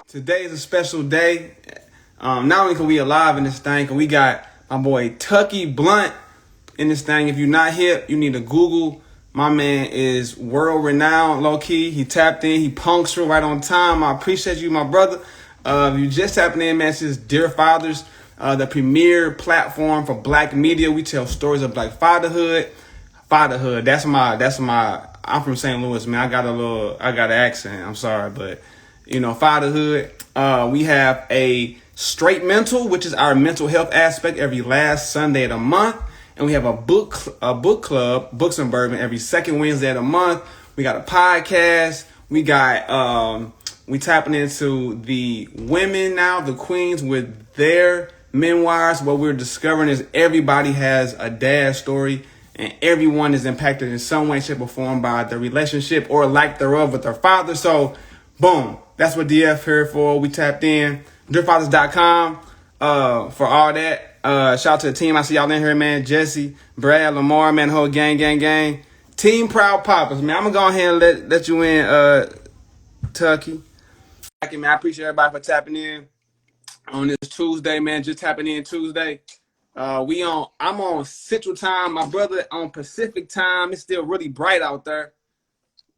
Today is a special day. Not only can we alive in this thing, we got my boy Tucky Blunt in this thing. If you're not hip, you need to Google. My man is world renowned, low key. He tapped in, he punctual right on time. I appreciate you, my brother. If you just tapping in, man, this is Dear Fathers, the premier platform for black media. We tell stories of black fatherhood. Fatherhood. That's my I'm from St. Louis, man. I got an accent. I'm sorry, but fatherhood. We have a straight mental, which is our mental health aspect every last Sunday of the month. And we have a book club, Books and Bourbon, every second Wednesday of the month. We got a podcast. We tapping into the women now, the queens with their memoirs. What we're discovering is everybody has a dad story, and everyone is impacted in some way, shape, or form by their relationship or lack thereof with their father. So, boom, that's what DF here for. We tapped in. DearFathers.com for all that. Shout out to the team. I see y'all in here, man. Jesse, Brad, Lamar, man, the whole gang. Team Proud Papas, man. I'm gonna go ahead and let you in, Tucky. Man, I appreciate everybody for tapping in on this Tuesday, man. Just tapping in Tuesday. I'm on Central Time, my brother on Pacific Time. It's still really bright out there.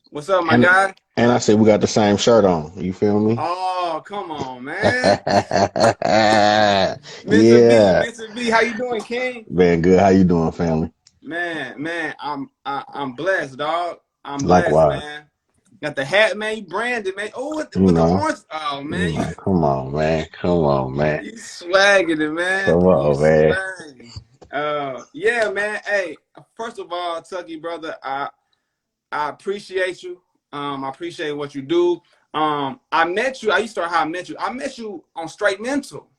What's up, my And guy? and I said we got the same shirt on. You feel me? Oh, come on, man. Yeah. Mr. B, how you doing, King? Man, good. How you doing, family? Man, I'm blessed, dog. I'm blessed, Likewise. man. Got the hat, man. You branded, man. Oh, You with the know. orange. Oh, You man, know. Come on, man. Come on, man. you swagging it, man. Come You on, man. swagging. Yeah, man. Hey, first of all, Tucky, brother, I appreciate you. I appreciate what you do. I met you. I used to start how I met you. I met you on Straight Mental,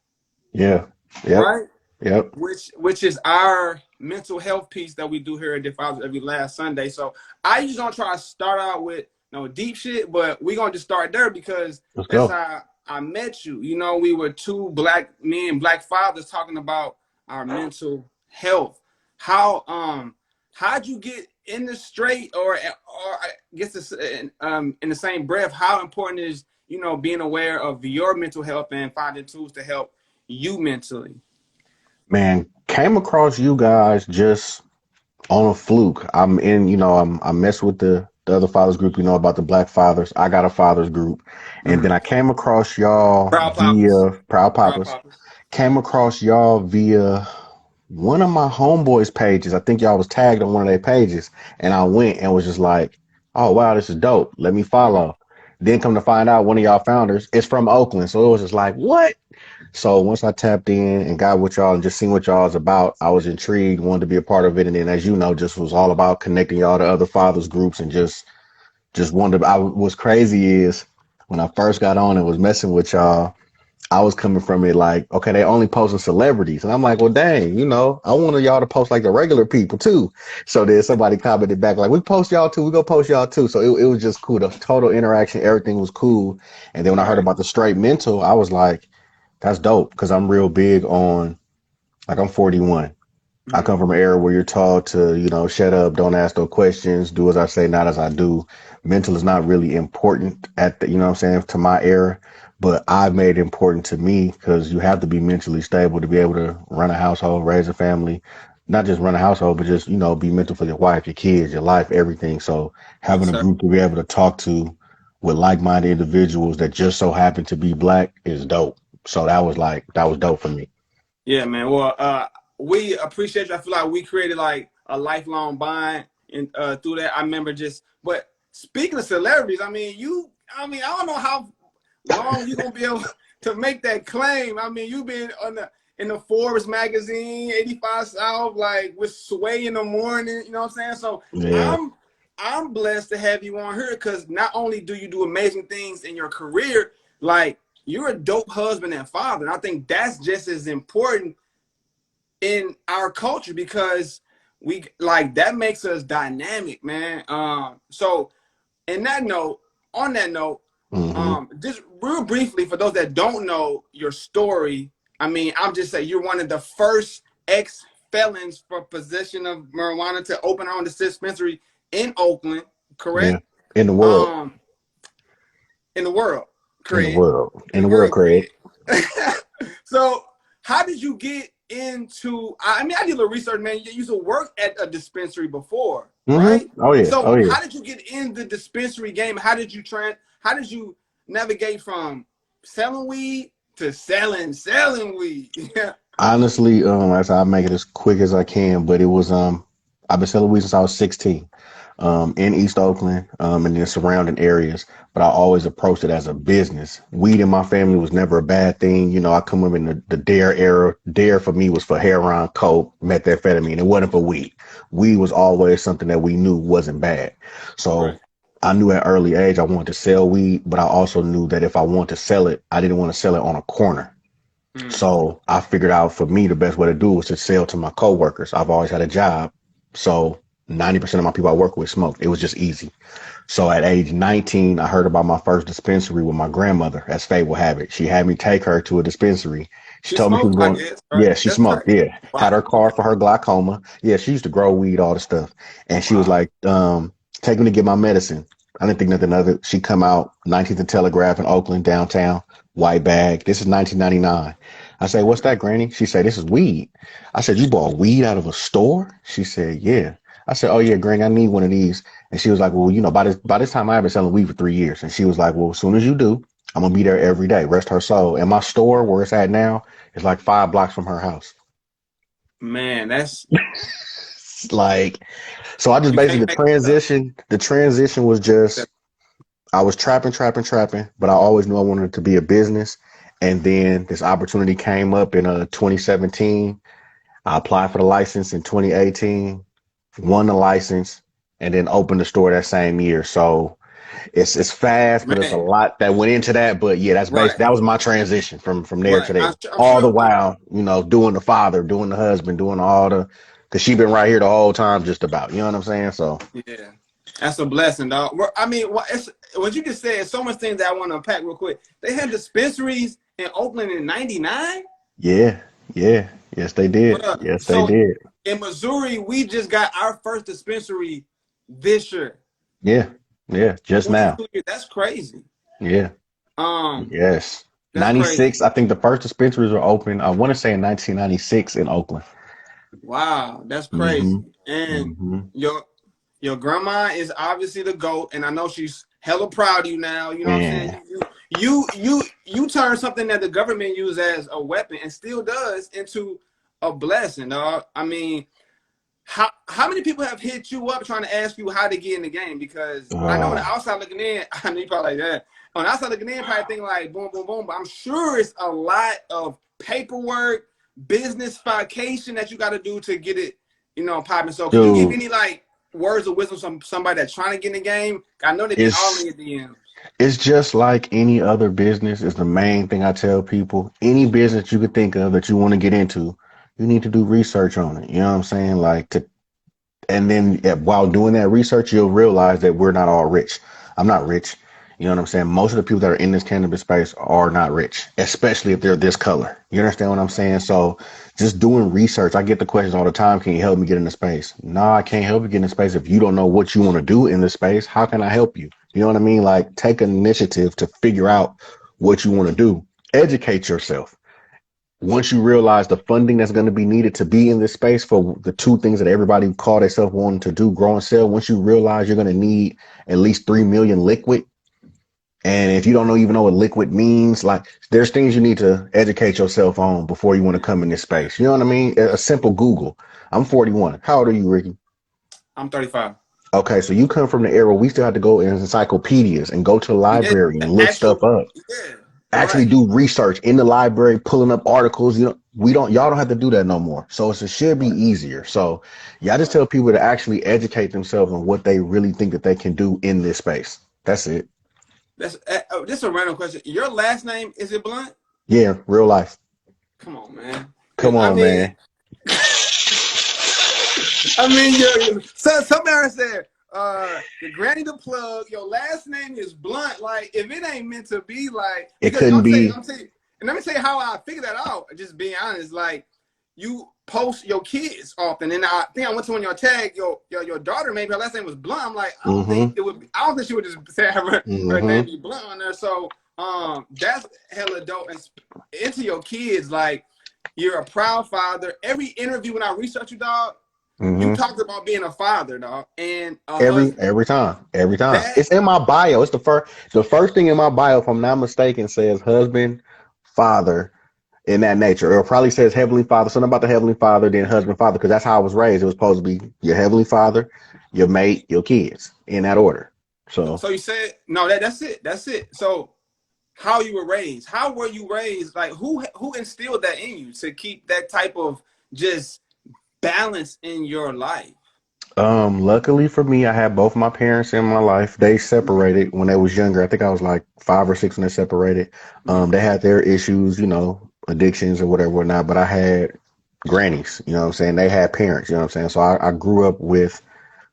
Yeah. Yep. right? Yep. Which is our mental health piece that we do here at Defiles every last Sunday. So I usually don't try to start out with deep shit, but we're gonna just start there because Let's that's go. how I met you. We were two black men, black fathers talking about our mental health. How'd you get in the straight, or I guess this, in the same breath, how important is being aware of your mental health and finding tools to help you mentally? Man, came across you guys just on a fluke. I mess with the other fathers group, about the black fathers. I got a fathers group. And then Mm-hmm. I came across y'all Proud Papas. via Proud Proud Papas. Papas. Came across y'all via one of my homeboys' pages. I think y'all was tagged on one of their pages. And I went and was just like, oh wow, this is dope. Let me Mm-hmm. follow. Then come to find out one of y'all founders is from Oakland. So it was just like, what? So once I tapped in and got with y'all and just seen what y'all was about, I was intrigued, wanted to be a part of it. And then, as you know, just was all about connecting y'all to other fathers groups and just wanted. What's crazy is when I first got on and was messing with y'all, I was coming from it like, okay, they only posting celebrities, and I'm like, well, dang, I wanted y'all to post like the regular people too. So then somebody commented back like, we post y'all too, we go post y'all too. So it was just cool. The total interaction, everything was cool. And then when I heard Right. about the straight mental, I was like, that's dope because I'm real big on like I'm 41. I Mm-hmm. come from an era where you're taught to, shut up, don't ask no questions, do as I say, not as I do. Mental is not really important at the, what I'm saying, to my era, but I've made it important to me because you have to be mentally stable to be able to run a household, raise a family, not just run a household, but just, be mental for your wife, your kids, your life, everything. So Yes, having a sir. group to be able to talk to with like-minded individuals that just so happen to be black is dope. So that was dope for me. Yeah, man. Well, we appreciate you. I feel like we created like a lifelong bond and through that. I remember but speaking of celebrities, I don't know how long you gonna be able to make that claim. You've been in the Forbes magazine, 85 South, like with Sway in the morning. You know what I'm saying? So Yeah. I'm blessed to have you on here because not only do you do amazing things in your career, like you're a dope husband and father. And I think that's just as important in our culture because we like that makes us dynamic, man. So in that note, on that note, Hmm. just real briefly for those that don't know your story, I'm just saying you're one of the first ex-felons for possession of marijuana to open our own dispensary in Oakland, Yeah. correct? In the world. Um, in the world, In the Craig. world. In In the the world, world, Craig. Craig. So, how did you get into? I mean, I did a little research, man. You used to work at a dispensary before, right? Oh yeah. So, Oh yeah. how did you get in the dispensary game? How did you How did you navigate from selling weed to selling weed? Yeah. Honestly, I'll make it as quick as I can, but it was I've been selling weed since I was 16, in East Oakland, and the surrounding areas. But I always approached it as a business. Weed in my family was never a bad thing. You know, I come up in the dare era. Dare for me was for heroin, coke, methamphetamine. It wasn't for weed. Weed was always something that we knew wasn't bad. So Right. I knew at early age I wanted to sell weed, but I also knew that if I wanted to sell it, I didn't want to sell it on a corner. Mm. So I figured out for me the best way to do was to sell to my coworkers. I've always had a job. So 90% of my people I work with smoked. It was just easy. So at age 19, I heard about my first dispensary with my grandmother, as fate will have it. She had me take her to a dispensary. She She told me she was smoked, I going, guess. Right. yeah, she That's smoked. crazy. Yeah. Had her Wow. card for her glaucoma. Yeah, she used to grow weed, all the stuff. And she was Wow. like, take me to get my medicine. I didn't think nothing of it. She come out, 19th and Telegraph in Oakland, downtown, white bag. This is 1999. I say, what's that, Granny? She said, this is weed. I said, you bought weed out of a store? She said, yeah. I said, oh yeah, Granny, I need one of these. And she was like, well, you know, by this time I've been selling weed for 3 years. And she was like, well, as soon as you do, I'm gonna be there every day. Rest her soul. And my store where it's at now is like 5 blocks from her house. Man, that's It's like, so I just you basically can't make it up. the transition was just I was trapping, but I always knew I wanted it to be a business. And then this opportunity came up in 2017. I applied for the license in 2018, won the license, and then opened the store that same year. So it's fast, but it's a Man, lot that went into that. But yeah, right, that was my transition from there right. to there. I'm All the sure. while, you know, doing the father, doing the husband, doing all the because she been right here the whole time, just about. You know what I'm saying? So Yeah, that's a blessing, dog. I mean, what you just said. So much things that I want to unpack real quick. They had dispensaries in Oakland in '99. yeah, yeah, yes they What did, up? yes they So did, in Missouri, we just got our first dispensary this year. yeah, yeah, just now, 22 years. That's crazy. yeah, Um, yes. that's crazy. 96, I think the first dispensaries were open. I want to say in 1996 in Oakland. Wow, that's Mm-hmm. crazy. And Mm-hmm. your your grandma is obviously the GOAT, and I know she's hella proud of you now. You know what I'm saying? Man, You turn something that the government used as a weapon and still does into a blessing, dog. I mean, how many people have hit you up trying to ask you how to get in the game? Because I know on the uh, outside looking in, I know you probably like that. On the outside looking in, probably think like boom, boom, boom. But I'm sure it's a lot of paperwork, business vacation that you got to do to get it, popping. So can you give dude, any like words of wisdom from somebody that's trying to get in the game? I know they be all in it's your DMs. It's just like any other business is the main thing I tell people. Any business you could think of that you want to get into, you need to do research on it. You know what I'm saying? And then while doing that research, you'll realize that we're not all rich. I'm not rich. You know what I'm saying? Most of the people that are in this cannabis space are not rich, especially if they're this color. You understand what I'm saying? So just doing research. I get the questions all the time. Can you help me get in the space? No, I can't help you get in the space. If you don't know what you want to do in the space, how can I help you? You know what I mean? Like take an initiative to figure out what you want to do. Educate yourself. Once you realize the funding that's going to be needed to be in this space for the two things that everybody call themselves wanting to do, grow and sell, once you realize you're going to need at least 3 million liquid. And if you don't even know what liquid means, like there's things you need to educate yourself on before you want to come in this Yeah. space. You know what I mean? A simple Google. I'm 41. How old are you, Ricky? I'm 35. Okay, so you come from the era where we still had to go in encyclopedias and go to the Yeah, library and look stuff actual. up. Yeah, Actually right. do research in the library, pulling up articles. You know, y'all don't have to do that no more. So it should be Right. easier. So yeah, I just Right. tell people to actually educate themselves on what they really think that they can do in this space. That's it. That's just a random question. Your last name is it Blunt? Yeah, real life. Come on, man. Come I on, mean, man. so somebody said, the granny the plug, your last name is Blunt. Like, if it ain't meant to be, like, It because couldn't be. I'm saying, and let me tell you how I figured that out. Just being honest, like, you post your kids often, and I think I went to one of your tag, your daughter, maybe her last name was Blunt. I'm like, I don't think Mm-hmm. it would. I don't think she would just say her name Mm-hmm. be Blunt on there. So That's hella dope. And into your kids, like you're a proud father. Every interview when I research you, dog, you Hmm. talked about being a father, dog, and a Every husband. every time, every time. That It's in my bio. It's the first thing in my bio, if I'm not mistaken, says husband, father, in that nature. Or it probably says Heavenly Father, something about the Heavenly Father, then husband, father, because that's how I was raised. It was supposed to be your Heavenly Father, your mate, your kids, in that order. So, so you said no. That's it. That's it. So how you were raised? How were you raised? Like who instilled that in you to keep that type of just balance in your life? luckily for me, I had both my parents in my life. They separated when they was younger. I think I was like 5 or 6 when they separated. Mm-hmm. They had their issues, addictions or whatever, whatnot. But I had grannies, you know what I'm saying? They had parents, you know what I'm saying? So I grew up with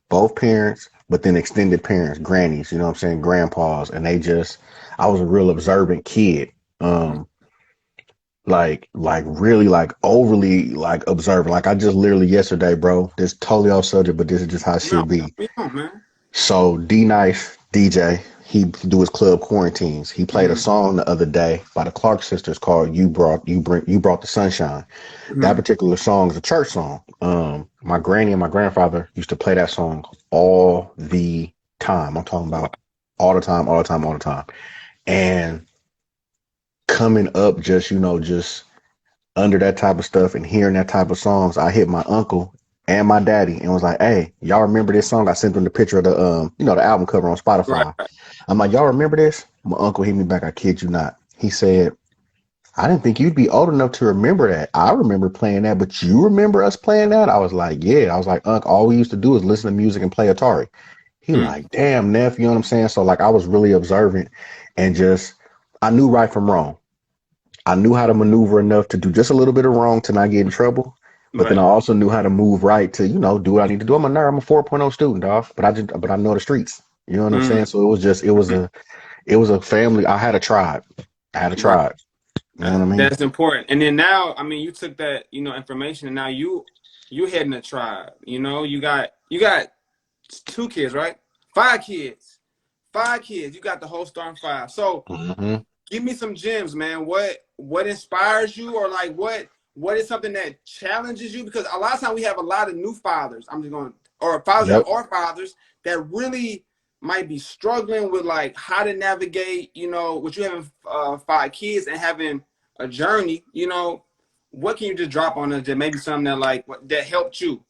both parents, but then extended parents, grannies, you know what I'm saying, grandpas, and I was a real observant kid. Um, like really like overly like observant. Like I just literally yesterday, bro, this totally off subject, but this is just how No, shit be. me on, man. So D Nice DJ, he do his club quarantines. He played a Mm-hmm. song the other day by the Clark sisters called You Brought the Sunshine." That Mm-hmm. particular song is a church song. My granny and my grandfather used to play that song all the time. I'm talking Wow. about all the time, all the time, all the time. And coming up, just under that type of stuff and hearing that type of songs, I hit my uncle and my daddy and was like, "Hey, y'all remember this song?" I sent them the picture of the album cover on Right. Spotify. I'm like, "Y'all remember this?" My uncle hit me back. I kid you not. He said, "I didn't think you'd be old enough to remember that. I remember playing that, but you remember us playing that?" I was like, "Yeah." I was like, "Unc, all we used to do is listen to music and play Atari." He Mm. like, "Damn, Neff," you know what I'm saying? So like I was really observant and just I knew right from wrong. I knew how to maneuver enough to do just a little bit of wrong to not get in trouble. But then I Right. also knew how to move right to, do what I need to do. I'm a nerd. I'm a 4.0 student, dog. But I know the streets. You know what I'm Mm. saying? So it was a family. I had a tribe. I had a Right. tribe. You know what I mean? That's important. And then now, I mean, you took that, information, and now you heading a tribe. You got 2 kids, right? 5 kids. 5 kids. You got the whole starting five. So Hmm. give me some gems, man. What inspires you, or like what is something that challenges you? Because a lot of times we have a lot of new fathers. I'm just going, or fathers that Yep. are fathers that really might be struggling with like how to navigate. With you having 5 kids and having a journey. What can you just drop on us? That maybe something that that helped you.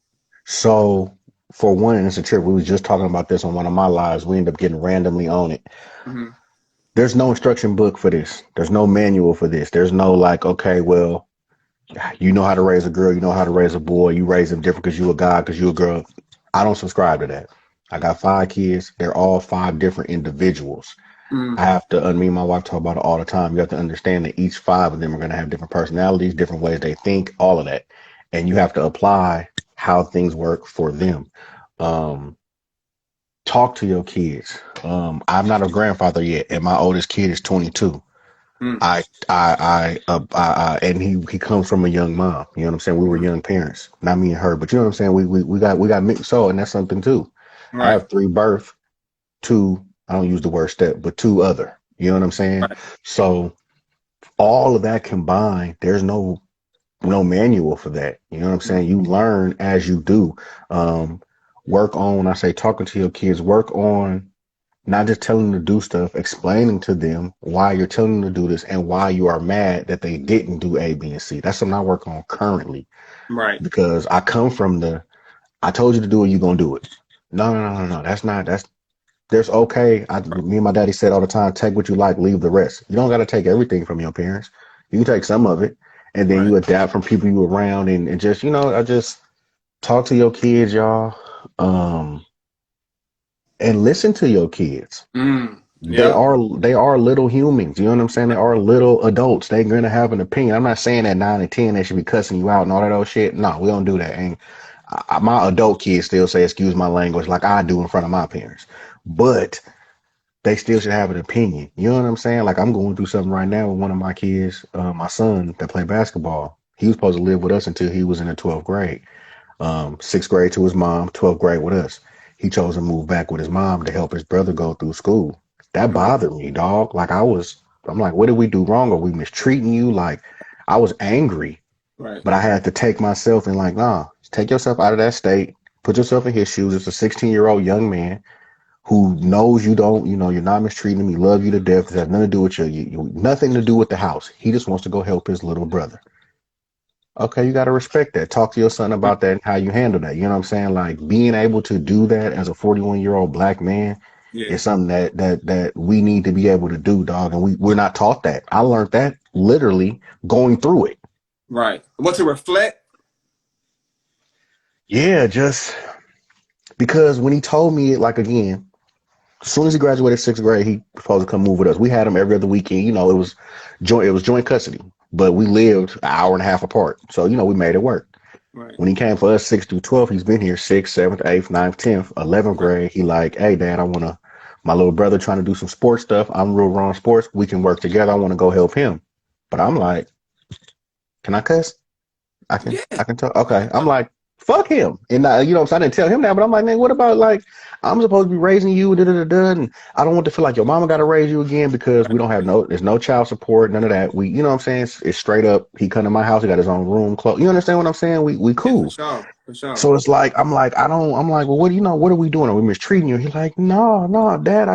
So for one, and it's a trip. We was just talking about this on one of my lives. We ended up getting randomly on it. Mm-hmm. There's no instruction book for this. There's no manual for this. There's no like, okay, well, you know how to raise a girl, you know how to raise a boy, you raise them different because you a guy, because you a girl. I don't subscribe to that. I got 5 kids. They're all 5 different individuals. Mm-hmm. I have to, me and my wife talk about it all the time. You have to understand that each 5 of them are going to have different personalities, different ways they think, all of that. And you have to apply how things work for them. Um, Talk to your kids. I'm not a grandfather yet, and my oldest kid is 22. Mm-hmm. And he comes from a young mom. You know what I'm saying? We were young parents, not me and her, but you know what I'm saying? We got mixed soul, and that's something too. I Right. have 3 birth, two, I don't use the word step, but 2 other. You know what I'm saying? Right. So all of that combined, there's no manual for that. You know what I'm saying? You learn as you do. Um, Work on, I say, talking to your kids, work on not just telling them to do stuff, explaining to them why you're telling them to do this and why you are mad that they didn't do A, B, and C. That's something I work on currently Right. because I come from I told you to do it, you're gonna do it. No, no, no, no, no. There's okay. Me and my daddy said all the time, take what you like, leave the rest. You don't gotta take everything from your parents. You can take some of it and then Right. you adapt from people you around and just, I just talk to your kids, y'all. Um, and listen to your kids. Mm. They Yeah. are they are little humans. You know what I'm saying? They are little adults. They're gonna have an opinion. I'm not saying that 9 and 10 they should be cussing you out and all that old shit. No, we don't do that. And my adult kids still say excuse my language like I do in front of my parents, but they still should have an opinion. You know what I'm saying? Like I'm going through something right now with one of my kids, my son that played basketball. He was supposed to live with us until he was in the 12th grade. 6th grade to his mom, 12th grade with us. He chose to move back with his mom to help his brother go through school. That Mm. bothered me, dog. Like I was. I'm like, what did we do wrong? Are we mistreating you? Like, I was angry, Right. but I had to take myself and like, nah, take yourself out of that state, put yourself in his shoes. It's a 16-year-old young man who knows you don't, you're not mistreating him. He loves you to death. It has nothing to do with nothing to do with the house. He just wants to go help his little brother. Okay, you got to respect that. Talk to your son about that and how you handle that. You know what I'm saying? Like being able to do that as a 41-year-old black man Yeah. is something that we need to be able to do, dog. And we're not taught that. I learned that literally going through it. Right. What to reflect? Yeah, just because when he told me, like again, as soon as he graduated sixth grade, he was supposed to come move with us. We had him every other weekend. It was joint custody, but we lived an hour and a half apart. So, we made it work. Right. When he came for us 6 through 12, he's been here 6th, 7th, 8th, 9th, 10th, 11th Right. grade. He like, hey, Dad, my little brother trying to do some sports stuff. I'm real wrong sports. We can work together. I want to go help him. But I'm like, can I cuss? I can, Yeah. I can talk. Okay. I'm like, fuck him. And I didn't tell him that, but I'm like, man, what about like, I'm supposed to be raising you, and I don't want to feel like your mama got to raise you again because we don't have there's no child support, none of that. You know what I'm saying? It's straight up. He come to my house. He got his own room, clothes. You understand what I'm saying? We Yeah, for cool. sure. For sure. So it's like, I'm like, well, what are we doing? Are we mistreating you? He's like, no, no, Dad,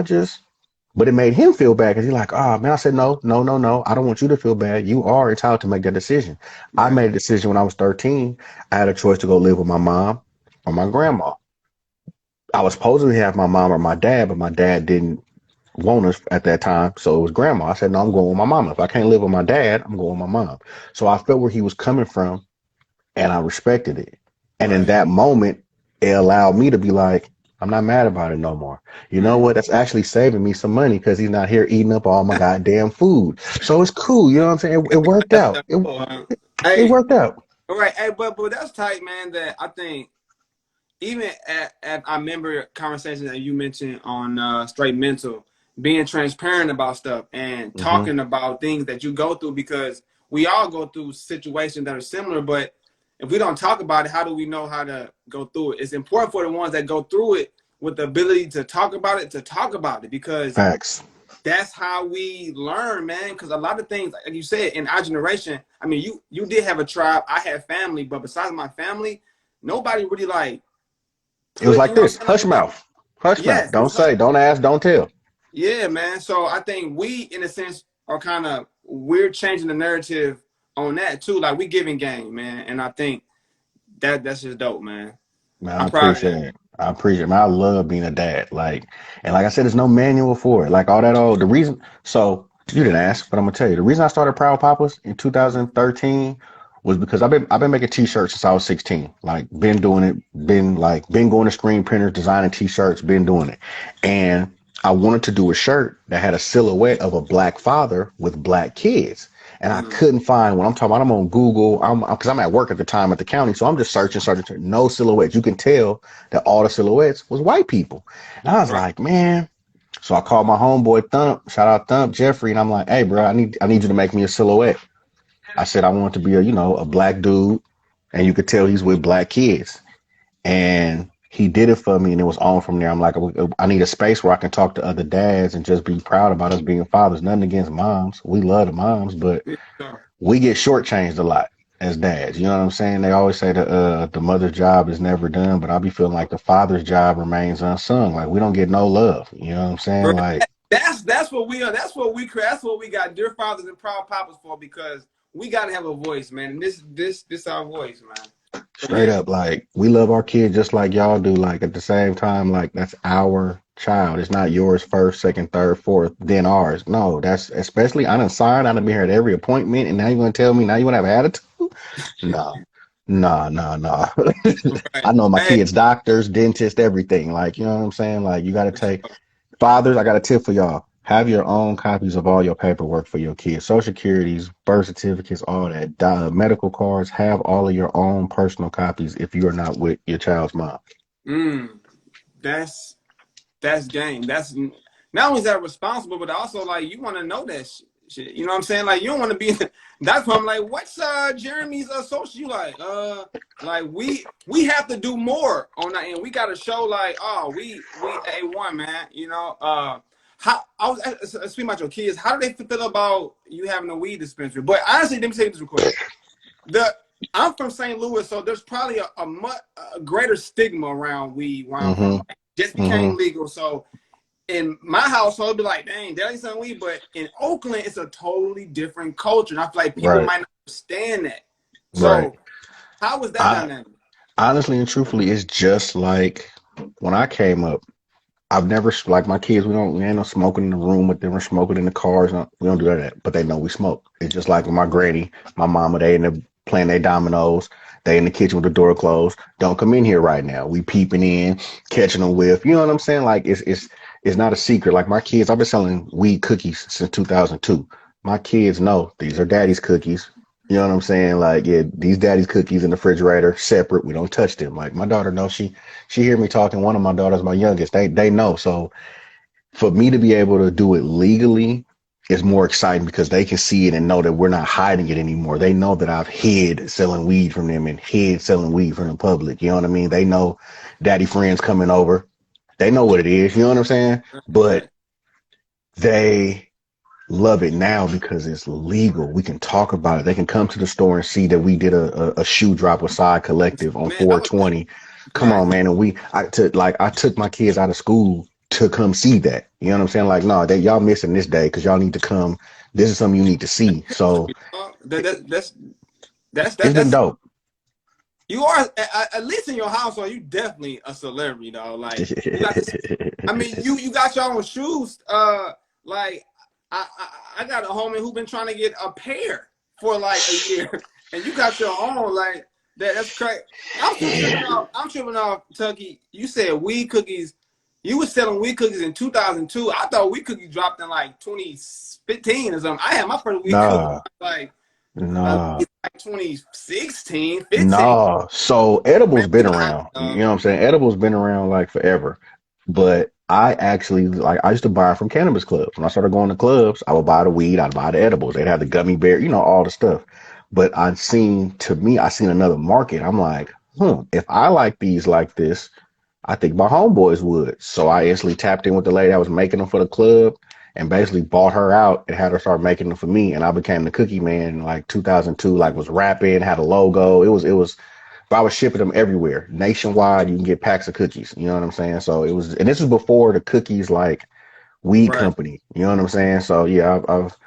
but it made him feel bad because he's like, oh, man, I said, no, no, no, no. I don't want you to feel bad. You are entitled to make that decision. I Right. made a decision when I was 13. I had a choice to go live with my mom or my grandma. I was supposed to have my mom or my dad, but my dad didn't want us at that time. So it was grandma. I said, no, I'm going with my mama. If I can't live with my dad, I'm going with my mom. So I felt where he was coming from and I respected it. And in Right. that moment, it allowed me to be like, I'm not mad about it no more. You know Mm. what? That's actually saving me some money because he's not here eating up all my goddamn food. So it's cool. You know what I'm saying? It worked That's out. the goal, huh? It Hey, worked out. all right. Hey, but that's tight, man. That I think even at I remember conversations that you mentioned on Straight Mental, being transparent about stuff and Hmm. talking about things that you go through because we all go through situations that are similar, but if we don't talk about it, how do we know how to go through it? It's important for the ones that go through it with the ability to talk about it, because Facts. that's how we learn, man. Because a lot of things, like you said, in our generation, I mean, you did have a tribe, I had family, but besides my family, nobody really like It was put, you like know what I'm this. saying? Like Hush mouth. Hush mouth. yes, Don't it's hard. say, don't ask, don't tell. Yeah, man. So I think we, in a sense, are kind of we're changing the narrative on that too. Like we giving game, man, and I think that's just dope, man. Man, I I'm proud of appreciate that. it. I appreciate it. Man, I love being a dad. And like I said, there's no manual for it. Like all that the reason, so you didn't ask, but I'm gonna tell you. The reason I started Proud Papas in Mm. 2013 was because I've been making t-shirts since I was 16. Like been doing it, been going to screen printers, designing t-shirts, been doing it. And I wanted to do a shirt that had a silhouette of a black father with black kids. And I Mm. couldn't find one. I'm talking about I'm on Google. Because I'm at work at the time at the county. So I'm just searching. No silhouettes. You can tell that all the silhouettes was white people. And I was Right. like, man. So I called my homeboy Thump, shout out Thump, Jeffrey, and I'm like, hey, bro, I need you to make me a silhouette. I said I want it to be a black dude, and you could tell he's with black kids. And he did it for me, and it was on from there. I'm like, I need a space where I can talk to other dads and just be proud about us being fathers. Nothing against moms. We love the moms, but Yeah, sure. we get shortchanged a lot as dads. You know what I'm saying? They always say the mother's job is never done, but I be feeling like the father's job remains unsung. Like we don't get no love. You know what I'm saying? Bro, Like that's what we are. That's what we create. That's what we got Dear Fathers and Proud Papas for, because we gotta have a voice, man. And this our voice, man. So straight yeah. up, like we love our kids just like y'all do. Like at the same time, like that's our child. It's not yours first, second, third, fourth, then ours. No, that's especially I done signed. I done been here at every appointment, and now you gonna tell me now you wanna have an attitude? No. Nah, nah, nah. Right. I know my Hey, kids, doctors, dentists, everything. Like, you know what I'm saying? Like, you got to for take sure. fathers. I got a tip for y'all. Have your own copies of all your paperwork for your kids, social securities, birth certificates, all that, medical cards. Have all of your own personal copies if you are not with your child's mom. Mm, that's that's game. That's not only is that responsible, but also like you want to know that shit. You know what I'm saying? Like you don't want to be. That's why I'm like, what's Jeremy's social? You like we have to do more on that end. We got to show like, oh, we A1, man. You know. how I was speaking about your kids. How do they feel about you having a weed dispensary? But honestly, let me say this real quick. The I'm from St. Louis, so there's probably a greater stigma around weed where I'm from. Mm-hmm. Like, it just became Mm-hmm. legal, so in my household, it'd be like, dang, that ain't something weed. But in Oakland, it's a totally different culture, and I feel like people Right. might not understand that. Right. So, how was that I dynamic? honestly and truthfully, it's just like when I came up. I've never like my kids. We ain't no smoking in the room with them or smoking in the cars. No, we don't do that. But they know we smoke. It's just like with my granny, my mama. They in the playing their dominoes. They in the kitchen with the door closed. Don't come in here right now. We peeping in, catching them with. You know what I'm saying? Like it's not a secret. Like my kids, I've been selling weed cookies since 2002. My kids know these are daddy's cookies. You know what I'm saying? Like, yeah, these daddy's cookies in the refrigerator, separate. We don't touch them. Like my daughter knows she hear me talking. One of my daughters, my youngest, they know. So for me to be able to do it legally is more exciting because they can see it and know that we're not hiding it anymore. They know that I've hid selling weed from them and hid selling weed from the public. You know what I mean? They know daddy friends coming over. They know what it is. You know what I'm saying? But Right. they love it now because it's legal. We can talk about it. They can come to the store and see that we did a shoe drop with Side Collective on Man, that was 420. Come right. on, man. And I took my kids out of school to come see that. You know what I'm saying? Like, no, that y'all missing this day because y'all need to come. This is something you need to see. So it's been That's dope. you are at least in your household. You definitely a celebrity, though. Like you got this. I mean, you got your own shoes. Like I got a homie who been trying to get a pair for like a year, and you got your own. Like that's crazy. I'm still tripping Yeah. off. I'm tripping off, Tucky. You said weed cookies. You was selling weed cookies in 2002. I thought weed cookies dropped in like 2015 or something. I had my first weed cookie Nah, like at nah. least like 2016, 15. No, so Man, edibles we been behind, around. You dog. know what I'm saying? Edibles been around like forever. But I actually like I used to buy from cannabis clubs. When I started going to clubs, I would buy the weed, I'd buy the edibles. They'd have the gummy bear, you know, all the stuff. But I seen another market. I'm like, if I like these like this, I think my homeboys would. So I instantly tapped in with the lady that was making them for the club and basically bought her out and had her start making them for me. And I became the cookie man in like 2002, like was rapping, had a logo. But I was shipping them everywhere. Nationwide, you can get packs of cookies. You know what I'm saying? So it was, and this was before the cookies like weed Right. company. You know what I'm saying? So yeah,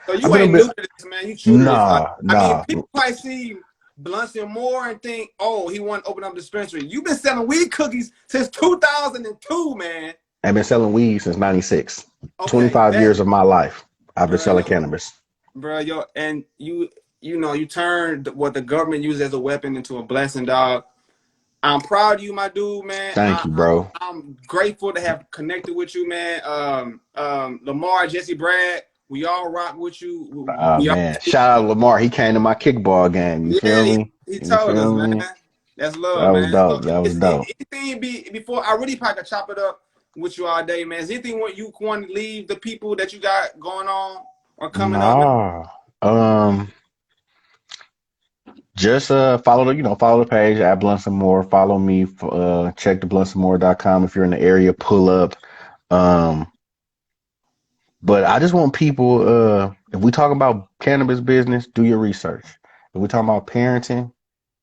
So I've you been a ain't bit, new to this, man. You true to this. Like, nah, I mean, nah. people might see Blunts and more and think, oh, he want to open up a dispensary. You've been selling weed cookies since 2002, man. I've been selling weed since 96. Okay, 25 bet, years of my life, I've been bro, selling cannabis. yo, and you know, you turned what the government uses as a weapon into a blessing, dog. I'm proud of you, my dude, man. Thank you, bro. I'm grateful to have connected with you, man. Lamar, Jesse, Brad, we all rock with you. We all, Man, shout out Lamar. He came to my kickball game. You yeah, feel me? he You told us, feel man. me? That's That love, was man. So, dope. That was is dope. anything before I really probably could chop it up with you all day, man? Is anything what you want to leave the people that you got going on or coming up, man? Nah. Um, just follow the page at Blunt Some More. Follow me. Check the bluntsomemore.com if you're in the area. Pull up. Um, but I just want people. If we talk about cannabis business, do your research. If we talk about parenting,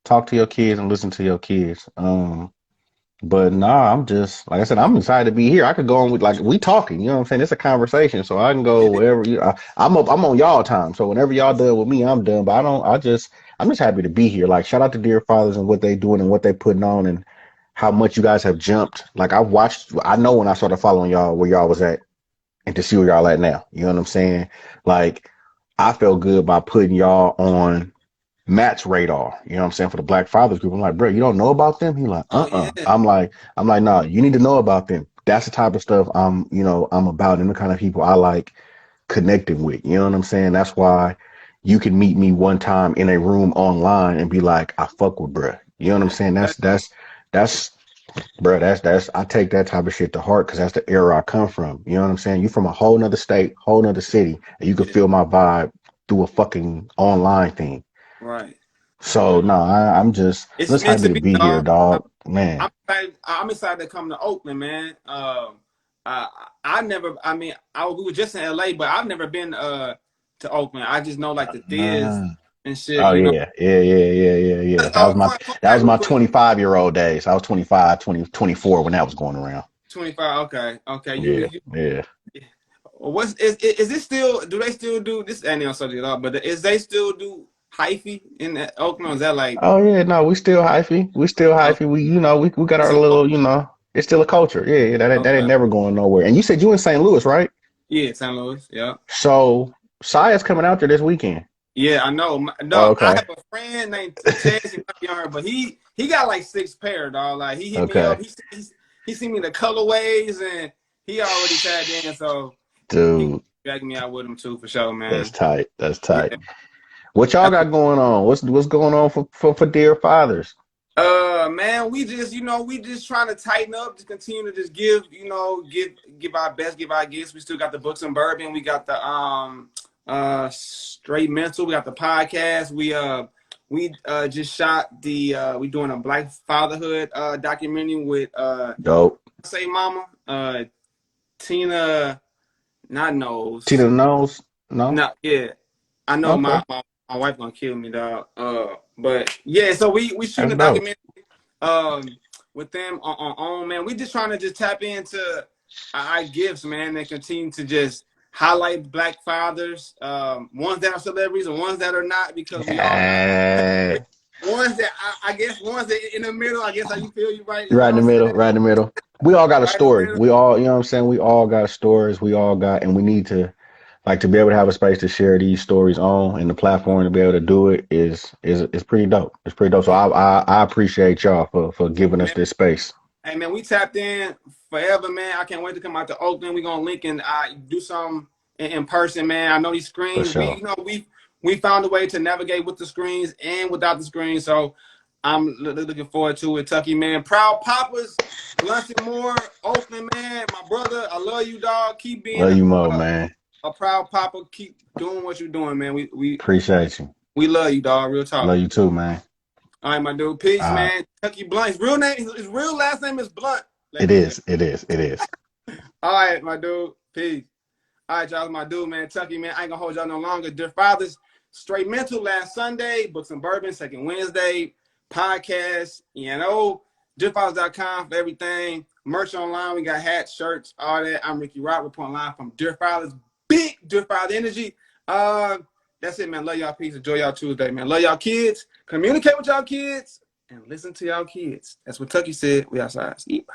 talk to your kids and listen to your kids. But nah, I'm just like I said, I'm excited to be here. I could go on with like we talking, you know what I'm saying? It's a conversation, so I can go Yeah, wherever I'm on y'all time. So whenever y'all done with me, I'm done. But I'm just happy to be here. Like shout out to Dear Fathers and what they doing and what they putting on and how much you guys have jumped. Like I know when I started following y'all where y'all was at and to see where y'all at now. You know what I'm saying? Like I felt good by putting y'all on Matt's radar. You know what I'm saying? For the Black Fathers group. I'm like, bro, you don't know about them? He like, oh yeah, I'm like, nah, you need to know about them. That's the type of stuff I'm about and the kind of people I like connecting with. You know what I'm saying? That's why you can meet me one time in a room online and be like, I fuck with bruh. You know what I'm saying? That's bruh, I take that type of shit to heart because that's the era I come from. You know what I'm saying? You from a whole nother state, whole nother city, and you can yeah, feel my vibe through a fucking online thing. right. So no, I'm It's just meant happy to to be, be here, dog. dog. Man, I'm excited to come to Oakland, man. uh, I never. I mean, we were just in LA, but I've never been to Oakland. I just know like the theaters Ah. and shit. Oh You know. yeah, yeah. Oh, fun That fact, was real my quick. 25-year-old days. I was 25, 20, 24 when that was going around. 25. Okay, okay. Yeah, yeah. What's is it still? Do they still do this? Ain't on subject at all, but is they still do hyphy in Oakland? Or is that like Oh yeah, no, we still hyphy. We still oh, hyphy. We got it's our a little, it's still a culture. Yeah, that ain't okay? never going nowhere. And you said you in St. Louis, right? Yeah, St. Louis. Yeah, So Saya's coming out there this weekend. yeah. I know. Oh, Dog, I okay. have a friend named Chance. He might be on her, but he got like 6 pair, dog. Like he hit me up. Okay. He seen me the colorways, and he already tagged in, so he Dude, dragged me out with him too for sure, that's man. tight. That's Yeah. tight. What y'all got going on? What's going on for dear fathers? Man, we just trying to tighten up, just continue to just give, give our best, give our gifts. We still got the books and bourbon. We got the straight mental. We got the podcast. We just shot we doing a Black fatherhood documentary with Dope. say mama Tina, not knows. Tina knows? No? No, yeah. I know Okay. my wife gonna kill me, dog. But yeah, so we shooting That's a dope. documentary with them on man. We just trying to just tap into our gifts, man, and continue to just highlight Black fathers, ones that are celebrities and ones that are not, because we all got Yeah. ones that I guess ones that in the middle. I guess how you feel, you right? You Right know in the what I'm middle, saying? right in the middle. We all got a Right in the story. middle. We all, you know what I'm saying? We all got stories. We all got, and we need to to be able to have a space to share these stories on, and the platform to be able to do it is pretty dope. It's pretty dope. So I appreciate y'all for giving us Man, this space. hey man, we tapped in forever, man. I can't wait to come out to Oakland. We're gonna link and do something in person, man. I know these For screens. sure. We found a way to navigate with the screens and without the screens. So I'm looking forward to it, Tucky, man. Proud Papas, Blunts and more, Oakland, man. My brother, I love you, dog. Keep being Love you more, man. a proud Papa. Keep doing what you're doing, man. Appreciate you. We love you, dog. Real talk. Love you too, man. All right, my dude. Peace, All right. man. Tucky Blunt. His real last name is Blunt, It ladies and gentlemen. is. It is. It is. All right, my dude. Peace. All right, y'all. My dude, man. Tucky, man. I ain't gonna hold y'all no longer. Dear Fathers, Straight Mental last Sunday. Books and Bourbon, second Wednesday. Podcast, dearfathers.com for everything. Merch online. We got hats, shirts, all that. I'm Ricky Rock, reporting live from Dear Fathers. Big Dear Father energy. That's it, man. Love y'all. Peace. Enjoy y'all Tuesday, man. Love y'all kids. Communicate with y'all kids and listen to y'all kids. That's what Tucky said. We outside. Eat.